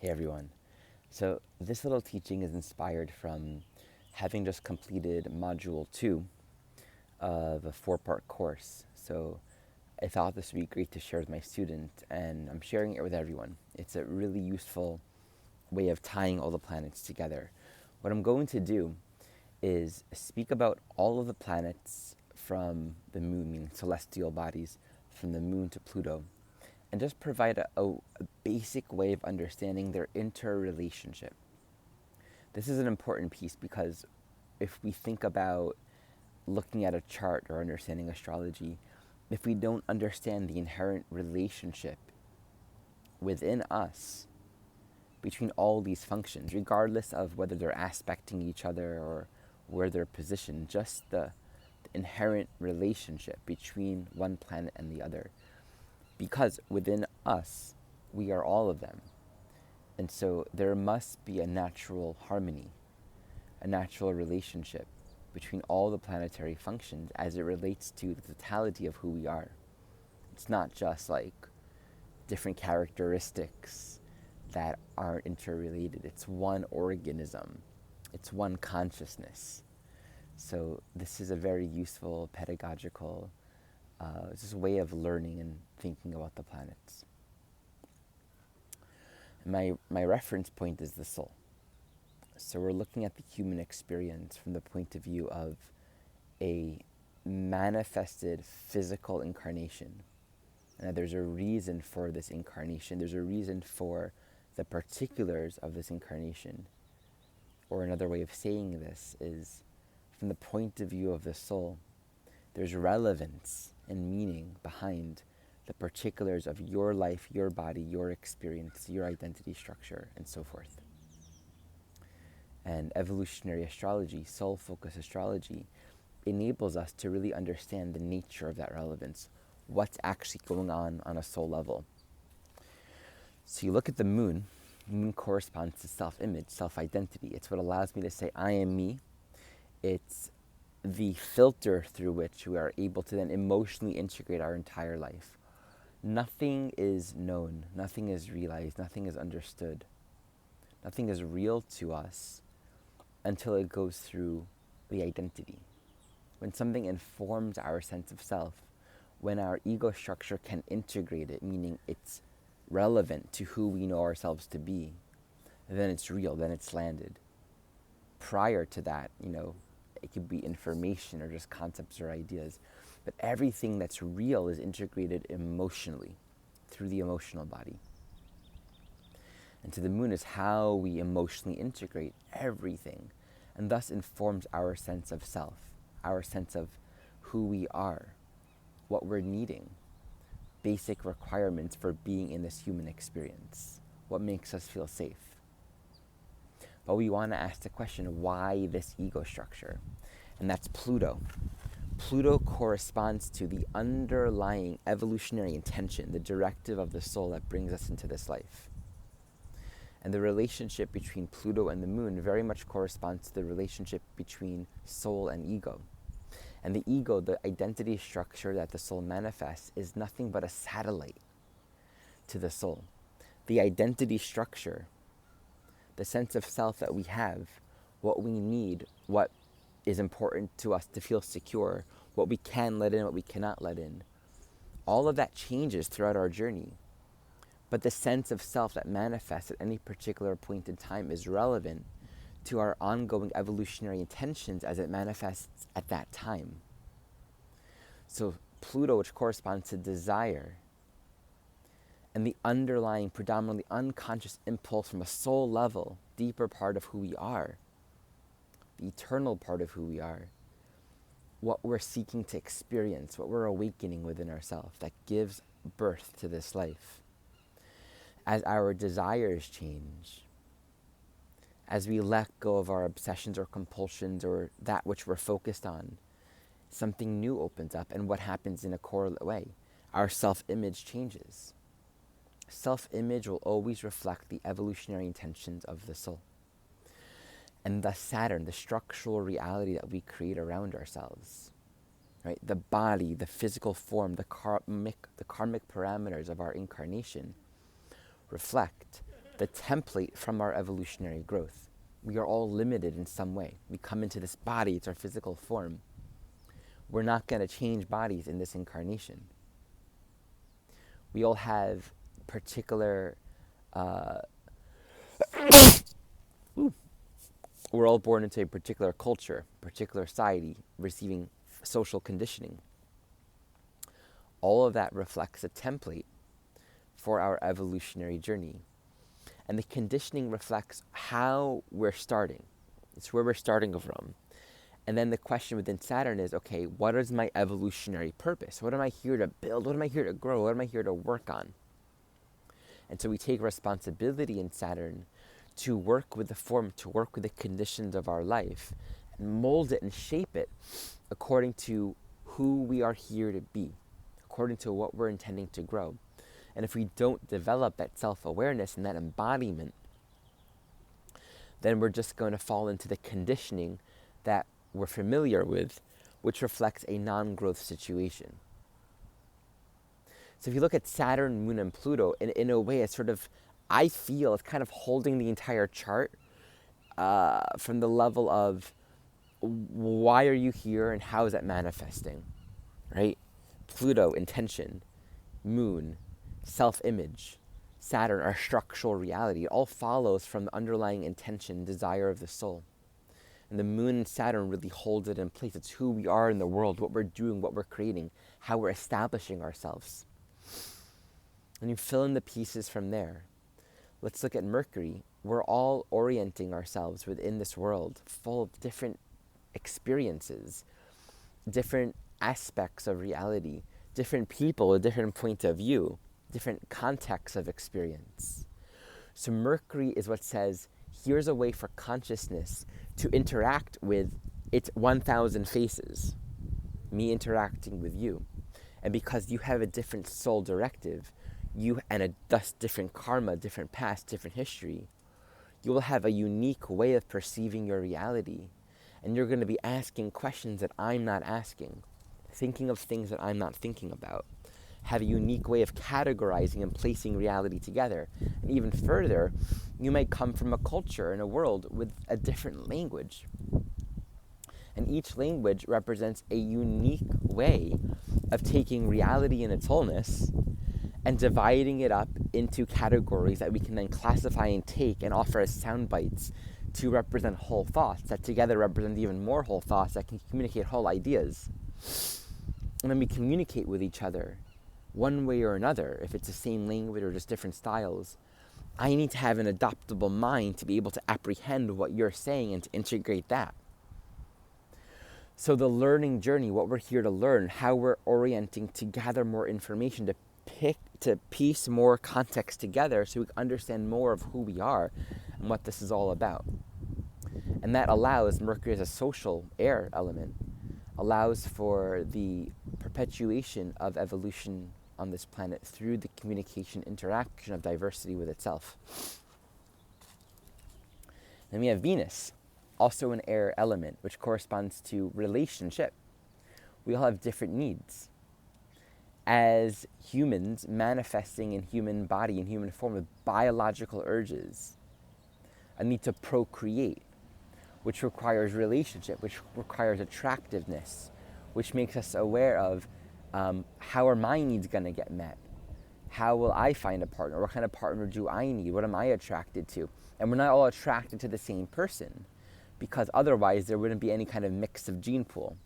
Hey everyone. So this little teaching is inspired from having just completed module 2 of a 4-part course. So I thought this would be great to share with my student, and I'm sharing it with everyone. It's a really useful way of tying all the planets together. What I'm going to do is speak about all of the planets from the moon, meaning celestial bodies, from the moon to Pluto, and just provide a basic way of understanding their interrelationship. This is an important piece because if we think about looking at a chart or understanding astrology, if we don't understand the inherent relationship within us between all these functions, regardless of whether they're aspecting each other or where they're positioned, just the inherent relationship between one planet and the other. Because within us, we are all of them. And so there must be a natural harmony, a natural relationship between all the planetary functions as it relates to the totality of who we are. It's not just like different characteristics that aren't interrelated. It's one organism. It's one consciousness. So this is a very useful pedagogical just way of learning and thinking about the planets. My reference point is the soul. So we're looking at the human experience from the point of view of a manifested physical incarnation. And there's a reason for this incarnation. There's a reason for the particulars of this incarnation. Or another way of saying this is, from the point of view of the soul, there's relevance and meaning behind the particulars of your life, your body, your experience, your identity structure, and so forth. And evolutionary astrology, soul-focused astrology, enables us to really understand the nature of that relevance, what's actually going on a soul level. So you look at the moon corresponds to self-image, self-identity. It's what allows me to say, I am me. It's the filter through which we are able to then emotionally integrate our entire life. Nothing is known, nothing is realized, nothing is understood. Nothing is real to us until it goes through the identity. When something informs our sense of self, when our ego structure can integrate it, meaning it's relevant to who we know ourselves to be, then it's real, then it's landed. Prior to that, it could be information or just concepts or ideas. But everything that's real is integrated emotionally through the emotional body. And to the moon is how we emotionally integrate everything, and thus informs our sense of self, our sense of who we are, what we're needing, basic requirements for being in this human experience, what makes us feel safe. But we want to ask the question, why this ego structure? And that's Pluto. Pluto corresponds to the underlying evolutionary intention, the directive of the soul that brings us into this life. And the relationship between Pluto and the moon very much corresponds to the relationship between soul and ego. And the ego, the identity structure that the soul manifests, is nothing but a satellite to the soul. The identity structure, the sense of self that we have, what we need, what is important to us to feel secure, what we can let in, what we cannot let in. All of that changes throughout our journey. But the sense of self that manifests at any particular point in time is relevant to our ongoing evolutionary intentions as it manifests at that time. So Pluto, which corresponds to desire, and the underlying predominantly unconscious impulse from a soul level, deeper part of who we are, the eternal part of who we are, what we're seeking to experience, what we're awakening within ourselves that gives birth to this life. As our desires change, as we let go of our obsessions or compulsions or that which we're focused on, something new opens up, and what happens in a correlate way? Our self-image changes. Self-image will always reflect the evolutionary intentions of the soul. And thus Saturn, the structural reality that we create around ourselves, right? The body, the physical form, the karmic parameters of our incarnation reflect the template from our evolutionary growth. We are all limited in some way. We come into this body, it's our physical form. We're not going to change bodies in this incarnation. We all have particular, we're all born into a particular culture, particular society, receiving social conditioning. All of that reflects a template for our evolutionary journey. And the conditioning reflects how we're starting. It's where we're starting from. And then the question within Saturn is, okay, what is my evolutionary purpose? What am I here to build? What am I here to grow? What am I here to work on? And so we take responsibility in Saturn to work with the form, to work with the conditions of our life, and mold it and shape it according to who we are here to be, according to what we're intending to grow. And if we don't develop that self-awareness and that embodiment, then we're just going to fall into the conditioning that we're familiar with, which reflects a non-growth situation. So if you look at Saturn, Moon, and Pluto, in a way, it's sort of, I feel it's kind of holding the entire chart from the level of why are you here and how is that manifesting, right? Pluto, intention. Moon, self-image. Saturn, our structural reality. It all follows from the underlying intention, desire of the soul. And the Moon and Saturn really holds it in place. It's who we are in the world, what we're doing, what we're creating, how we're establishing ourselves. And you fill in the pieces from there. Let's look at Mercury. We're all orienting ourselves within this world, full of different experiences, different aspects of reality, different people, a different point of view, different contexts of experience. So Mercury is what says, here's a way for consciousness to interact with its 1,000 faces, me interacting with you. And because you have a different soul directive, thus different karma, different past, different history, you will have a unique way of perceiving your reality. And you're going to be asking questions that I'm not asking, thinking of things that I'm not thinking about, have a unique way of categorizing and placing reality together. And even further, you might come from a culture and a world with a different language. And each language represents a unique way of taking reality in its wholeness and dividing it up into categories that we can then classify and take and offer as sound bites to represent whole thoughts that together represent even more whole thoughts that can communicate whole ideas. And then we communicate with each other one way or another, if it's the same language or just different styles. I need to have an adaptable mind to be able to apprehend what you're saying and to integrate that. So the learning journey, what we're here to learn, how we're orienting to gather more information, to piece more context together so we can understand more of who we are and what this is all about. And that allows, Mercury as a social air element, allows for the perpetuation of evolution on this planet through the communication, interaction of diversity with itself. Then we have Venus, also an air element, which corresponds to relationship. We all have different needs. As humans manifesting in human body, in human form, with biological urges, a need to procreate, which requires relationship, which requires attractiveness, which makes us aware of how are my needs going to get met? How will I find a partner? What kind of partner do I need? What am I attracted to? And we're not all attracted to the same person, because otherwise there wouldn't be any kind of mix of gene pool.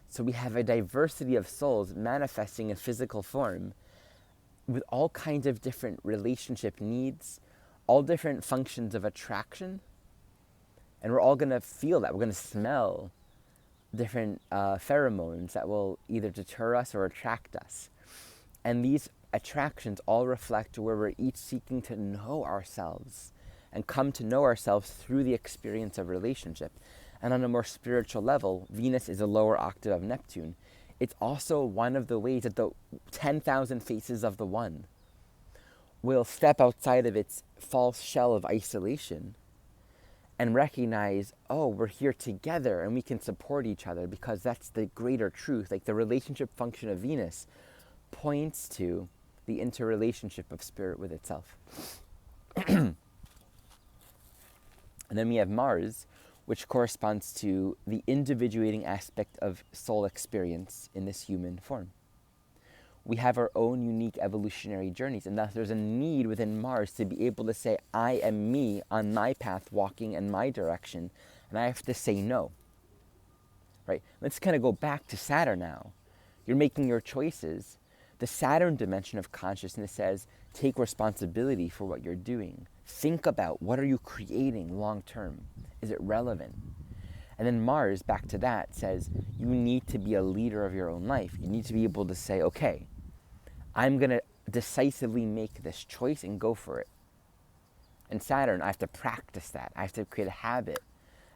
So we have a diversity of souls manifesting in physical form with all kinds of different relationship needs, all different functions of attraction. And we're all going to feel that. We're going to smell different pheromones that will either deter us or attract us. And these attractions all reflect where we're each seeking to know ourselves and come to know ourselves through the experience of relationship. And on a more spiritual level, Venus is a lower octave of Neptune. It's also one of the ways that the 10,000 faces of the one will step outside of its false shell of isolation and recognize, oh, we're here together and we can support each other, because that's the greater truth. Like the relationship function of Venus points to the interrelationship of spirit with itself. And then we have Mars, which corresponds to the individuating aspect of soul experience in this human form. We have our own unique evolutionary journeys, and thus there's a need within Mars to be able to say, I am me on my path, walking in my direction, and I have to say no. Right? Let's kind of go back to Saturn now. You're making your choices. The Saturn dimension of consciousness says, take responsibility for what you're doing. Think about, what are you creating long term? Is it relevant? And then Mars, back to that, says you need to be a leader of your own life. You need to be able to say, okay, I'm going to decisively make this choice and go for it. And Saturn, I have to practice that. I have to create a habit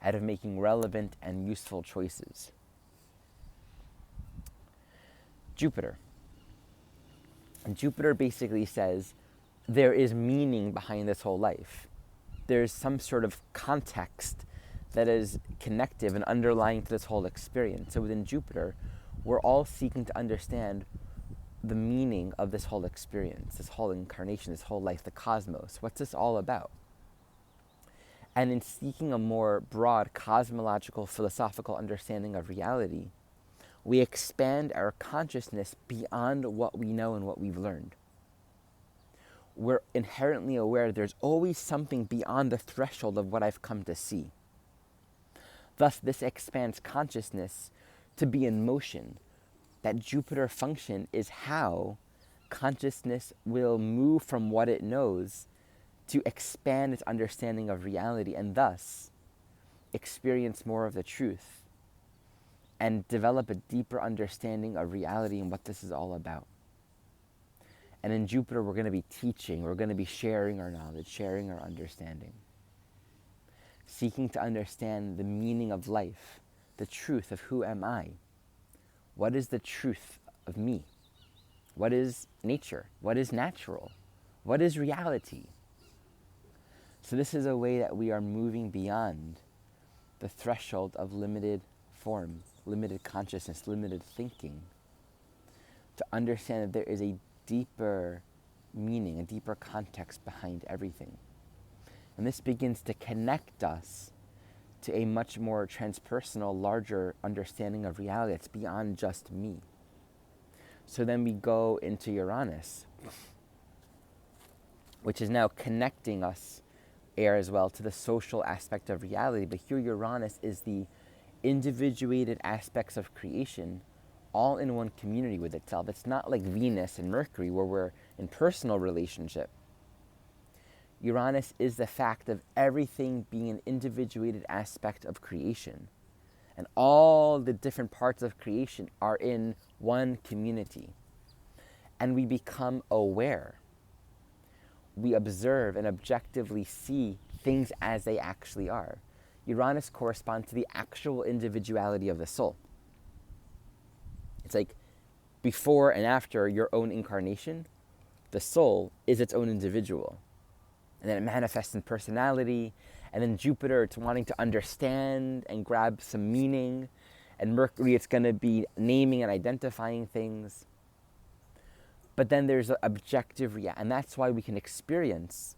out of making relevant and useful choices. Jupiter. And Jupiter basically says there is meaning behind this whole life. There's some sort of context that is connective and underlying to this whole experience. So within Jupiter, we're all seeking to understand the meaning of this whole experience, this whole incarnation, this whole life, the cosmos. What's this all about? And in seeking a more broad cosmological, philosophical understanding of reality, we expand our consciousness beyond what we know and what we've learned. We're inherently aware there's always something beyond the threshold of what I've come to see. Thus, this expands consciousness to be in motion. That Jupiter function is how consciousness will move from what it knows to expand its understanding of reality, and thus experience more of the truth and develop a deeper understanding of reality and what this is all about. And in Jupiter, we're going to be teaching, we're going to be sharing our knowledge, sharing our understanding, seeking to understand the meaning of life, the truth of who am I? What is the truth of me? What is nature? What is natural? What is reality? So this is a way that we are moving beyond the threshold of limited form, limited consciousness, limited thinking, to understand that there is a deeper meaning, a deeper context behind everything. And this begins to connect us to a much more transpersonal, larger understanding of reality. It's beyond just me. So then we go into Uranus, which is now connecting us as well to the social aspect of reality. But here Uranus is the individuated aspects of creation all in one community with itself. It's not like Venus and Mercury where we're in personal relationship. Uranus is the fact of everything being an individuated aspect of creation. And all the different parts of creation are in one community. And we become aware. We observe and objectively see things as they actually are. Uranus corresponds to the actual individuality of the soul. It's like before and after your own incarnation, the soul is its own individual. And then it manifests in personality. And then Jupiter, it's wanting to understand and grab some meaning. And Mercury, it's going to be naming and identifying things. But then there's an objective reality. And that's why we can experience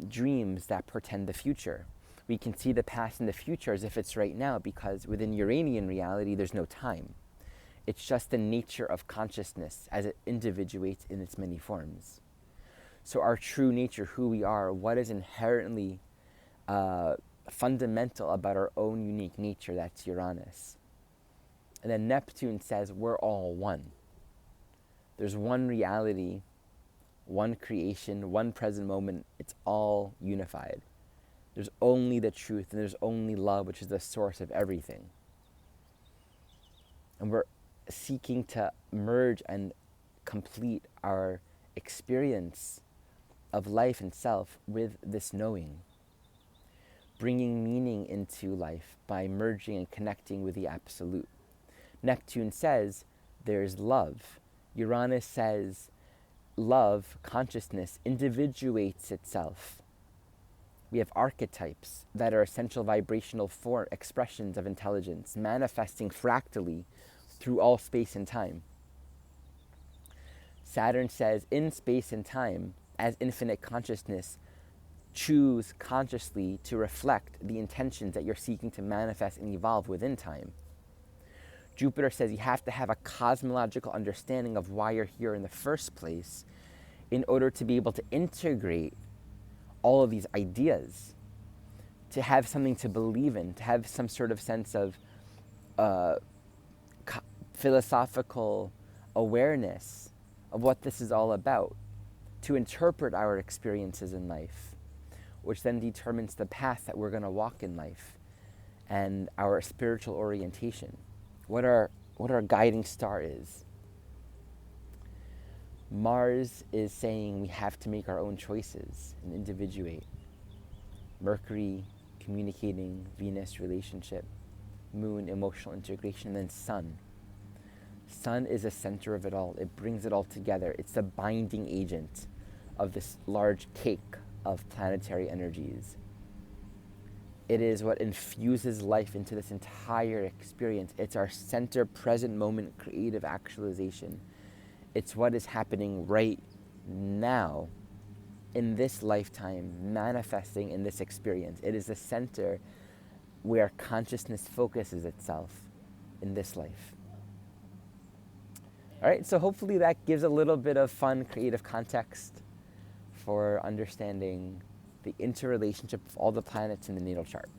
dreams that portend the future. We can see the past and the future as if it's right now, because within Uranian reality, there's no time. It's just the nature of consciousness as it individuates in its many forms. So our true nature, who we are, what is inherently fundamental about our own unique nature, that's Uranus. And then Neptune says we're all one. There's one reality, one creation, one present moment. It's all unified. There's only the truth, and there's only love, which is the source of everything. And we're seeking to merge and complete our experience of life and self with this knowing, bringing meaning into life by merging and connecting with the absolute. Neptune says there's love. Uranus says love, consciousness, individuates itself. We have archetypes that are essential vibrational expressions of intelligence, manifesting fractally through all space and time. Saturn says in space and time, as infinite consciousness, choose consciously to reflect the intentions that you're seeking to manifest and evolve within time. Jupiter says you have to have a cosmological understanding of why you're here in the first place in order to be able to integrate all of these ideas, to have something to believe in, to have some sort of sense of philosophical awareness of what this is all about, to interpret our experiences in life, which then determines the path that we're going to walk in life and our spiritual orientation, what our guiding star is. Mars is saying we have to make our own choices and individuate. Mercury, communicating, Venus, relationship, Moon, emotional integration, and then Sun. Sun is the center of it all. It brings it all together. It's the binding agent of this large cake of planetary energies. It is what infuses life into this entire experience. It's our center, present moment, creative actualization. It's what is happening right now in this lifetime, manifesting in this experience. It is the center where consciousness focuses itself in this life. All right, so hopefully that gives a little bit of fun, creative context for understanding the interrelationship of all the planets in the natal chart.